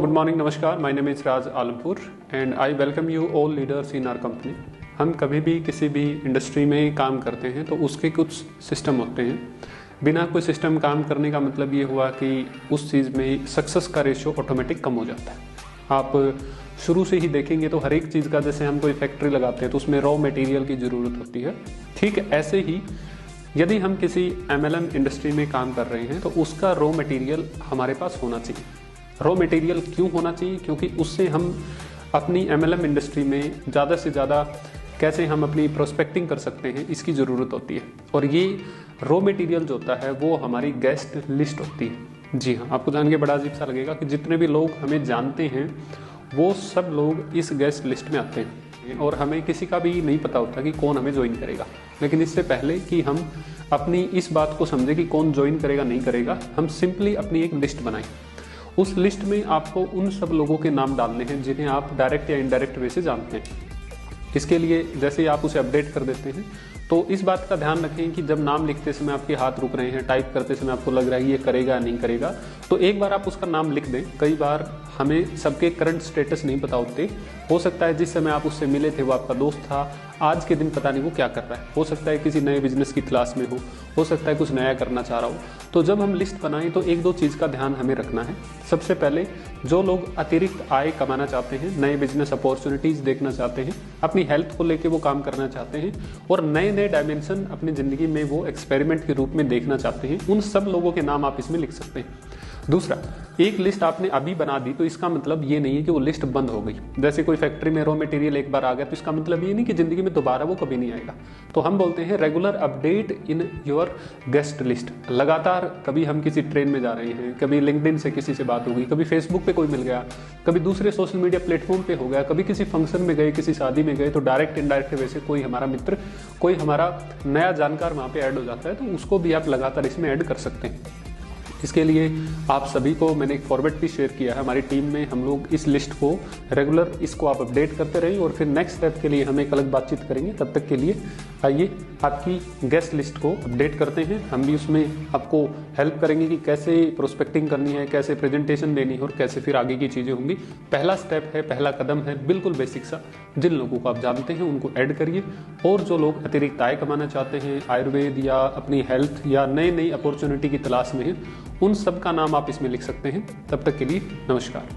good morning, नमस्कार. My name is Raj Alampur and I welcome you all leaders in our company. हम कभी भी किसी भी इंडस्ट्री में काम करते हैं तो उसके कुछ सिस्टम होते हैं. बिना कोई सिस्टम काम करने का मतलब ये हुआ कि उस चीज़ में सक्सेस का रेशियो ऑटोमेटिक कम हो जाता है. आप शुरू से ही देखेंगे तो हर एक चीज़ का, जैसे हम कोई फैक्ट्री लगाते हैं तो उसमें रॉ मटेरियल की ज़रूरत होती है. ठीक ऐसे ही यदि हम किसी MLM इंडस्ट्री में काम कर रहे हैं तो उसका रॉ मटेरियल हमारे पास होना चाहिए. रॉ मटेरियल क्यों होना चाहिए? क्योंकि उससे हम अपनी MLM इंडस्ट्री में ज़्यादा से ज़्यादा कैसे हम अपनी प्रोस्पेक्टिंग कर सकते हैं, इसकी ज़रूरत होती है. और ये रॉ मटेरियल जो होता है वो हमारी गेस्ट लिस्ट होती है. जी हाँ, आपको जान के बड़ा अजीब सा लगेगा कि जितने भी लोग हमें जानते हैं वो सब लोग इस गेस्ट लिस्ट में आते हैं और हमें किसी का भी नहीं पता होता कि कौन हमें ज्वाइन करेगा. लेकिन इससे पहले कि हम अपनी इस बात को समझें कि कौन ज्वाइन करेगा नहीं करेगा, हम सिंपली अपनी एक लिस्ट बनाएं. उस लिस्ट में आपको उन सब लोगों के नाम डालने हैं जिन्हें आप डायरेक्ट या इनडायरेक्ट वे से जानते हैं. इसके लिए जैसे ही आप उसे अपडेट कर देते हैं तो इस बात का ध्यान रखें कि जब नाम लिखते समय आपके हाथ रुक रहे हैं, टाइप करते समय आपको लग रहा है ये करेगा नहीं करेगा, तो एक बार आप उसका नाम लिख दें. कई बार हमें सबके करंट स्टेटस नहीं पता होते. हो सकता है जिस समय आप उससे मिले थे वो आपका दोस्त था, आज के दिन पता नहीं वो क्या कर रहा है. हो सकता है किसी नए बिजनेस की क्लास में हो सकता है कुछ नया करना चाह रहा हो. तो जब हम लिस्ट बनाएं तो एक दो चीज़ का ध्यान हमें रखना है. सबसे पहले जो लोग अतिरिक्त आय कमाना चाहते हैं, नए बिजनेस अपॉर्चुनिटीज़ देखना चाहते हैं, अपनी हेल्थ को लेके वो काम करना चाहते हैं और नए नए डायमेंशन अपनी ज़िंदगी में वो एक्सपेरिमेंट के रूप में देखना चाहते हैं, उन सब लोगों के नाम आप इसमें लिख सकते हैं. दूसरा, एक लिस्ट आपने अभी बना दी तो इसका मतलब ये नहीं है कि वो लिस्ट बंद हो गई. जैसे कोई फैक्ट्री में रॉ मटेरियल एक बार आ गया तो इसका मतलब ये नहीं कि जिंदगी में दोबारा वो कभी नहीं आएगा. तो हम बोलते हैं regular update in your guest list. लगातार कभी हम किसी ट्रेन में जा रहे हैं, कभी लिंक्डइन से किसी से बात होगी, कभी फेसबुक पे कोई मिल गया, कभी दूसरे सोशल मीडिया प्लेटफॉर्म पे हो गया, कभी किसी फंक्शन में गए, किसी शादी में गए, तो डायरेक्ट इनडायरेक्ट वैसे कोई हमारा मित्र, कोई हमारा नया जानकार वहाँ पे ऐड हो जाता है तो उसको भी आप लगातार इसमें ऐड कर सकते हैं. इसके लिए आप सभी को मैंने एक फॉर्मेट भी शेयर किया है. हमारी टीम में हम लोग इस लिस्ट को रेगुलर इसको आप अपडेट करते रहिए और फिर नेक्स्ट स्टेप के लिए हम एक अलग बातचीत करेंगे. तब तक के लिए आइए आपकी गेस्ट लिस्ट को अपडेट करते हैं. हम भी उसमें आपको हेल्प करेंगे कि कैसे प्रोस्पेक्टिंग करनी है, कैसे प्रेजेंटेशन देनी है और कैसे फिर आगे की चीज़ें होंगी. पहला स्टेप है, पहला कदम है बिल्कुल बेसिक सा. जिन लोगों को आप जानते हैं उनको ऐड करिए और जो लोग अतिरिक्त आय कमाना चाहते हैं, आयुर्वेद या अपनी हेल्थ या नई नई अपॉर्चुनिटी की तलाश में हैं, उन सब का नाम आप इसमें लिख सकते हैं. तब तक के लिए नमस्कार.